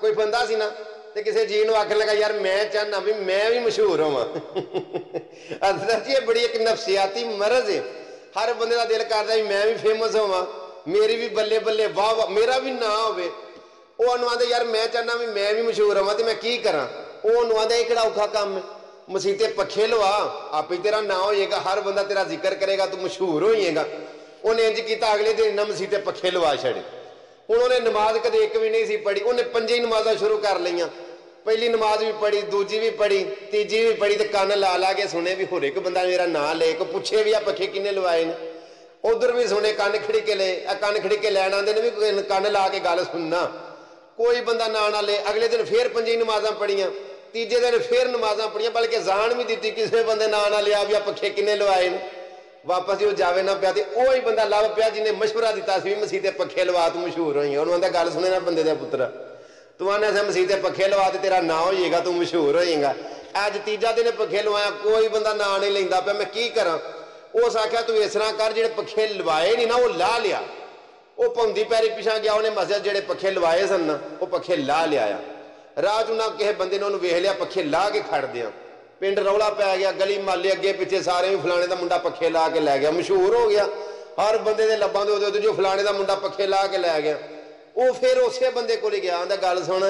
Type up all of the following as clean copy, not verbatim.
कोई बंदा सी ना ते किसी जी नूं आखण लगा यार मैं चाहना भी मैं भी मशहूर होवां। हजरत जी ये बड़ी एक नफसियाती मरज है। हर बंदे का दिल करदा भी मैं भी फेमस होवां, मेरी भी बल्ले बल्ले वाह वाह मेरा भी ना होवे। वो आंदे यार मैं चाहना भी मैं भी मशहूर होवां ते मैं की करां। वो आंदा ये किहड़ा औखा काम है, मसीते पखे लवा आप ही तेरा ना होएगा, हर बंदा तेरा जिक्र करेगा, तू मशहूर होएगा। उन्हें इंज किया, अगले दिन ना मसीते पखे लवा छड़े। हुण उन्हें नमाज कदे एक भी नहीं सी पढ़ी, उन्हें 5 ही नमाज़ां शुरू कर लईआं। पहली नमाज भी पढ़ी, दूजी भी पढ़ी, तीजी भी पढ़ी, तो कान ला ला के सुने भी होर एक बंदा मेरा नाम ले को पुछे भी आ पखे किन्ने लवाए ने। उधर भी सुने कान खड़ी के ले, कान खड़ी के लैन आते भी कान ला के गल सुनना, कोई बंदा ना ना ले। अगले दिन फिर 5 ही नमाज़ां पढ़ियां, तीजे दिन फिर नमाज़ां पढ़ियां, बल्कि जान भी दी किसी बंदे ना ना लिया भी आ पखे किन्ने लवाए ने। वापस जो जावे ना पिया, तो ही बंदा लभ पिया जिन्हें मशवरा दिता सी मसीते पखे लवा तू मशहूर होई। उन्होंने गल सुने ना बंदे दे पुत्रा, तू आने से मसीते पखे लवा तो तेरा ना होएगा, तू मशहूर होएगा। अज तीजा दिन पखे लवाया, कोई बंदा ना नहीं लेंदा पिया, मैं की करा। उस आख्या तू इस तरह कर, जेडे पखे लवाए नहीं ना वो ला लिया। वो पौंदी पैरी पिछा गया, उन्हें मस्जिद जेडे पखे लवाए सन ना वो पखे ला लिया। राह च उन्हें किसी बंदे ने वेख लिया पखे ला के खड़ दिया, पिंड रौला पै गया, गली माले अगे पिछे सारे भी फलाने का मुंडा पखे ला के लै गया, मशहूर हो गया। हर बंदे के लब्बां दे उदे जो फलाने का मुंडा पखे ला के लै गया। वो फिर उस बंदे को गया, आंदा गल सुन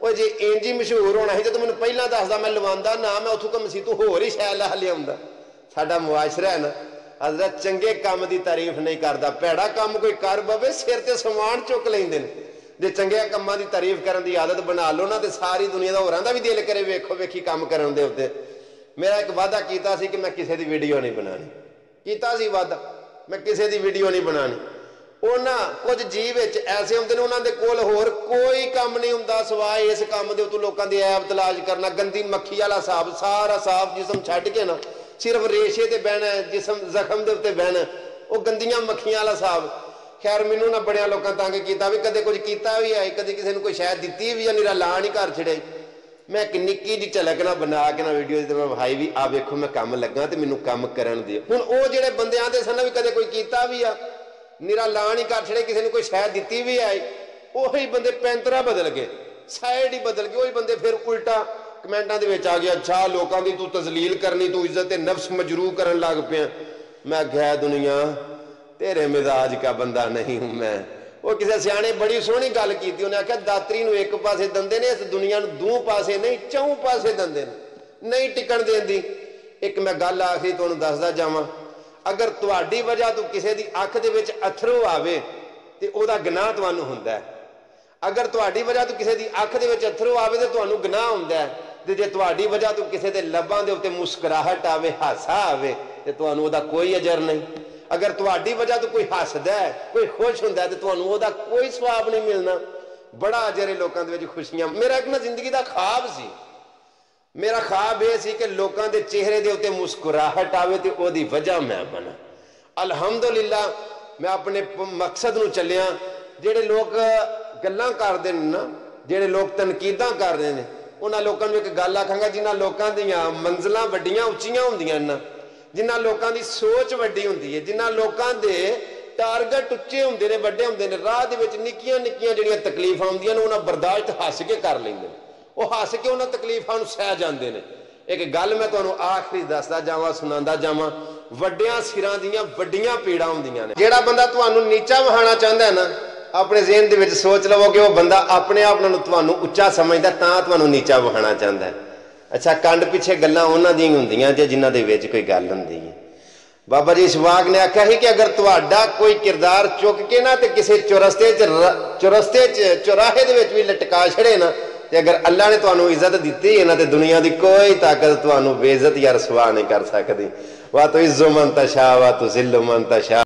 वो जे इंज ही मशहूर होना है तो मैंने पहला दसदा, मैं लवांदा ना, मैं उथों कम सी तू होर ही शै ला लिया। साडा मुआशरा है ना हजरत, चंगे काम की तारीफ नहीं करता, भैड़ा काम कोई कर पवे सिर ते समान चुक लेंदे ने। जे चंगे कामां की तारीफ करने की आदत बना लो ना, तो सारी दुनिया का होरां दा भी दिल करे वेखो वेखी काम करन दे उत्ते। मेरा एक वादा किया कि मैं किसी की वीडियो नहीं बनानी, किया सी वादा मैं किसी की वीडियो नहीं बनानी। उन्हां कुछ जीव ऐसे होंदे ने, उन्हां दे कोल होर कोई काम नहीं हुंदा सिवाय इस काम दे उत्तों लोकां दी ऐब तलाश करना। गंदी मक्खी वाला हिसाब, सारा साफ जिसम छड्ड के ना सिर्फ रेशे ते बहना, जिसम जख्म दे उत्ते बहना, वो गंदियां मक्खियां वाला हिसाब। खैर मैनू ना बड़िया लोगों तंग किया भी, कदे कुछ किया भी है, कदे किसी ने कोई शायद दी भी है, निरा ला नहीं घर छड़े। मैं एक निक्की जी झलक ना बना के ना वीडियो मैं विखाई भी, आ वेखो मैं काम लगा तो मैनू काम करन दिओ। हुण वो जिहड़े बंदे आंदे सन भी कदे कोई किया भी आ, निरा ला नहीं कर छड़े, किसी ने कोई शायद दी भी है, उही बंदे पैंतरा बदल गए, साइड ही बदल गए। वही बंदे फिर उल्टा कमेंटां दे विच आ गया, अच्छा लोगों की तू तजलील करनी, तू इज्जत नफ्स मजरू करन लग पिया। मैं गया दुनिया तेरे मिजाज का बंदा नहीं हूं मैं। वो किसी सियाने बड़ी सोहनी गल की, उन्हें आख्या दातरी नूं एक पासे दंदे ने, इस दुनिया नूं दो पासे नहीं चौं पासे दंदे ने, नहीं टिकण देंदी। एक मैं गल आखरी तुहानूं दसदा जावां, अगर तुहाडी वजह तो किसी की अख दे विच अथरू आवे ते ओहदा गुनाह तुहानूं हुंदा है। अगर तुहाडी वजह तो किसी की अख दे विच अथरू आवे तो तुहानूं गुनाह हुंदा है, ते जे तुहाडी वजह तो किसी दे लब्बां दे उत्ते मुस्कुराहट आवे, हासा आवे, ते तुहानूं ओहदा कोई अजर नहीं। अगर तुहाडी वजह तो कोई हसदा है, कोई खुश हुंदा है, तो तुहानूं ओहदा कोई सवाब नहीं मिलना। बड़ा अजर है लोकां दे विच खुशियां। मेरा एक ना जिंदगी दा ख्वाब सी, मेरा ख्वाब यह सी कि लोकां दे चेहरे दे उत्ते मुस्कुराहट आवे ते ओहदी वजह मैं बना। अल्हम्दुलिल्लाह मैं अपने मकसद नूं चलिया। जिहड़े लोग गल्लां करदे ने ना, जिहड़े लोग तनकीदां करदे ने, उन्हां लोकां नूं एक गल आखांगा, जिन्हां लोकां दीयां मंजिलां वड्डियां उच्चियां हुंदियां ने, जिन्हां लोकां दी सोच वड्डी हुंदी है, जिन्हां लोकां दे टारगेट उच्चे हुंदे ने, वड्डे हुंदे ने, राह दे विच निक्कियां निक्कियां जिहड़ियां तकलीफां हुंदियां ने उन्हां बर्दाश्त हस के कर लैंदे ने, वो हस के उन्हां तकलीफां नूं सह जांदे ने। एक गल मैं तुहानूं आखिरी दसदा जावां, सुणांदा जावां, वड्डियां सिरां दीयां वड्डियां पीड़ां हुंदियां ने। जिहड़ा बंदा तुहानूं नीचा वहाना चाहुंदा है ना, अपने ज़हन दे विच सोच लवो कि वो बंदा अपने आप नालों तुहानूं उच्चा समझदा, तां तुहानूं नीचा वहाना चाहुंदा है। अच्छा कंड पिछे गल्लां उन्हां दियां हुंदियां जे जिन्हां दे विच कोई गल हुंदी है। बाबा जी इशफाक ने आख्या है कि अगर तुहाडा कोई किरदार चुक के ना ते किसी चौरस्ते चौराहे दे विच भी लटका छड़े ना, ते अगर अल्लाह ने तुहानूं इज्जत दित्ती है ना, ते दुनिया की कोई ताकत तुहानूं बेइज्जत या रसवा नहीं कर सकती। वा तो इज्जो मन तशा वा तो जिल्लु मन तशा।